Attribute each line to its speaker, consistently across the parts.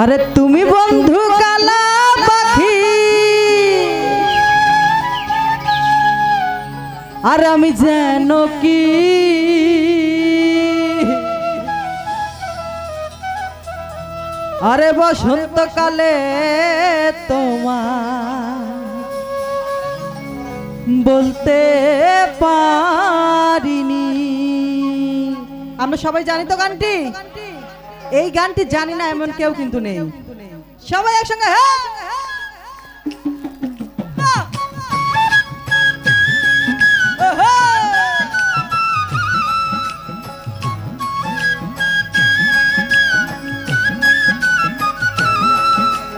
Speaker 1: আরে তুমি বন্ধু কালা পাখি আর আমি যেন কি আরে বসন্তকালে তোমার বলতে পারিনি। আমরা সবাই জানি তো গানটি, এই গানটি জানি না এমন কেউ কিন্তু নেই। সবাই একসঙ্গে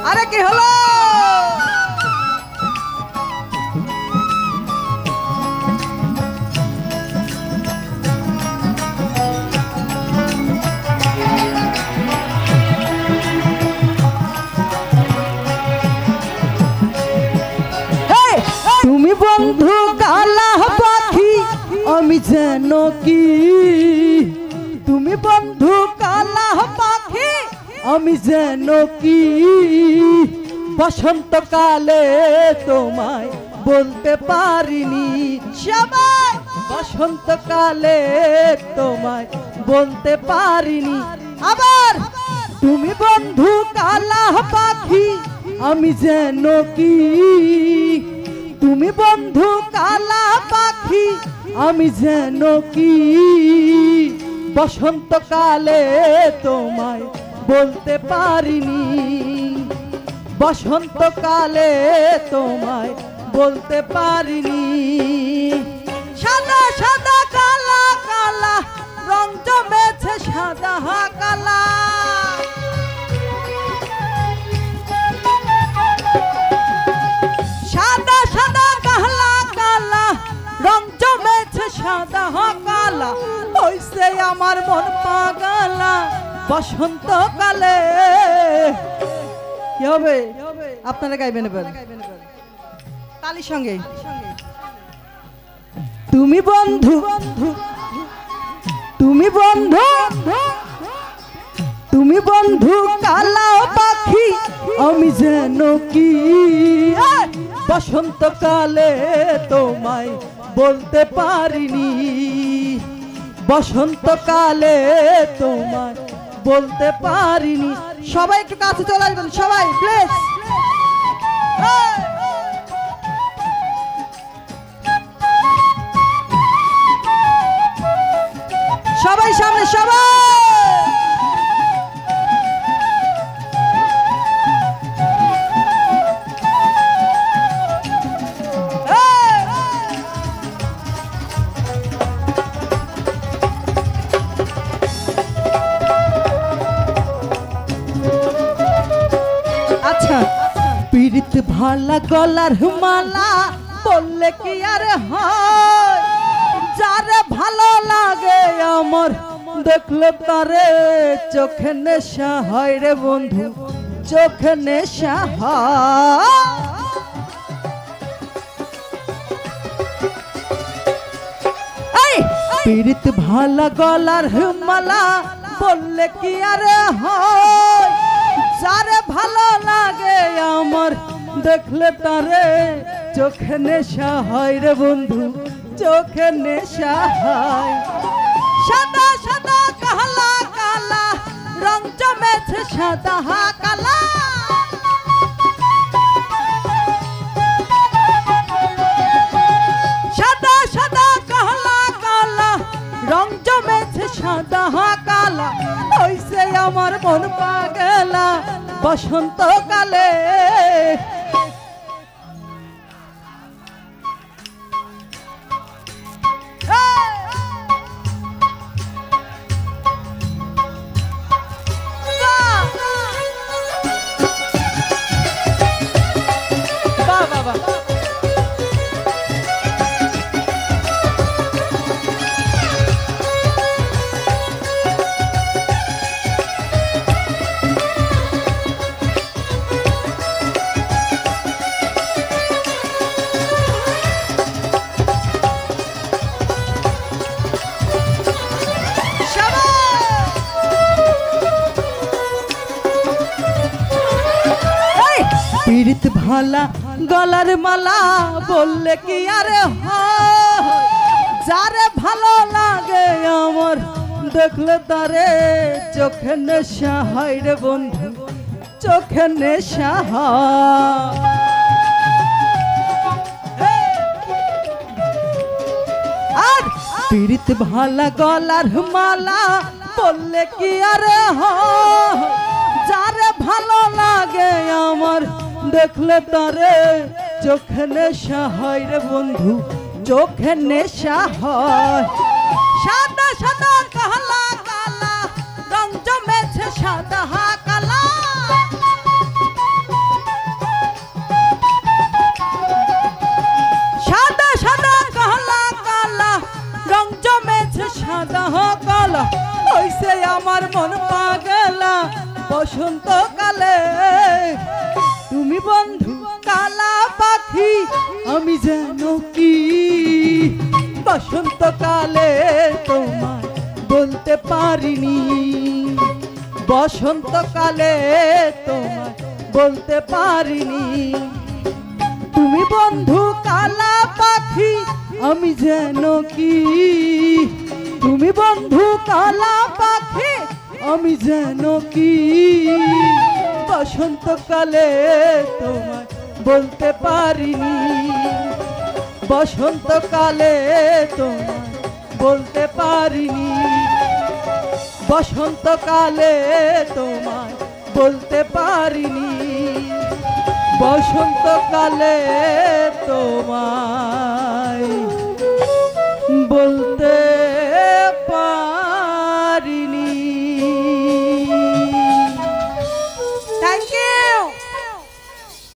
Speaker 1: আরে কি হলো? তুমি বন্ধু কালা পাখি আমি যেন কি, তুমি বন্ধু কালা পাখি আমি যেন কি বসন্তকালে তোমায় বলতে পারিনি। সবাই বসন্তকালে তোমায় বলতে পারিনি। আবার তুমি বন্ধু কালা পাখি আমি যেন কি, তুমি বন্ধু কালা পাখি আমি যেন কি বসন্তকালে তোমায় বলতে পারিনি। বসন্তকালে তোমায় বলতে পারিনি। সাদা সাদা কালা কালা রং জমেছে সাদা কালা, সাদা সাদা কালা কালা রং জমেছে সাদা কালা, হইছে আমার মন পাগলা বসন্তকালে। কি হবে? আপনারা গাইবেন এবার তালির সঙ্গে। তুমি বন্ধু, তুমি বন্ধু, তুমি বন্ধু কালা পাখি আমি যেন কি বসন্তকালে তোমায় বলতে পারিনি। বসন্তকালে তোমায় বলতে পারিনি। সবাই একটু কাছে চলে আসবেন সবাই প্লিজ। সবাই সামনে সবাই। পীড়িত ভালা গলার মালা বললে কি আর হয়, যারে ভালো লাগে আমার দেখলে তারে চোখে নেশা হয় রে বন্ধু, চোখে নেশা হয়। পীড়িত ভালা গলার মালা বললে কি আর হয়, যারে ভালো লাগে আমার দেখলে তারে চোখে নেশা হয় রে বন্ধু, চোখে নেশা হয়। সাদা সাদা কালা কালা রং জমেছে সাদা কালা, সাদা সাদা কালা কালা রং জমেছে সাদা কালা, হইছে আমার মন পাগলা বসন্তকালে। ভালা গলার মালা বললে কি আরে হয় যারে ভালো লাগে আমার দেখলে তারে চোখে নেশা হয় রে বন্ধু চোখে নেশা হয় আর পীড়িত ভালা গলার মালা বললে কি আরে হয় যারে ভালো লাগে আমার দেখলে তারে চোখে নেশা হয় রে বন্ধু চোখে নেশা হয় সাদা সাদা কালা কালা রং জমেছে সাদা কালা সাদা সাদা কালা কালা রং জমেছে সাদা কালা হইছে আমার মন পাগলা বসন্তকালে তুমি বন্ধু কালা পাখি আমি যেন কি বসন্তকালে তোমায় বলতে পারিনি বসন্তকালে তোমায় বলতে পারিনি তুমি বন্ধু কালা পাখি আমি যেন কি তুমি বন্ধু কালা পাখি আমি যেন কি বসন্তকালে তোমায় বলতে পারিনি বসন্তকালে তোমায় বলতে পারিনি বসন্তকালে তোমায় বলতে পারিনি বসন্তকালে তোমায়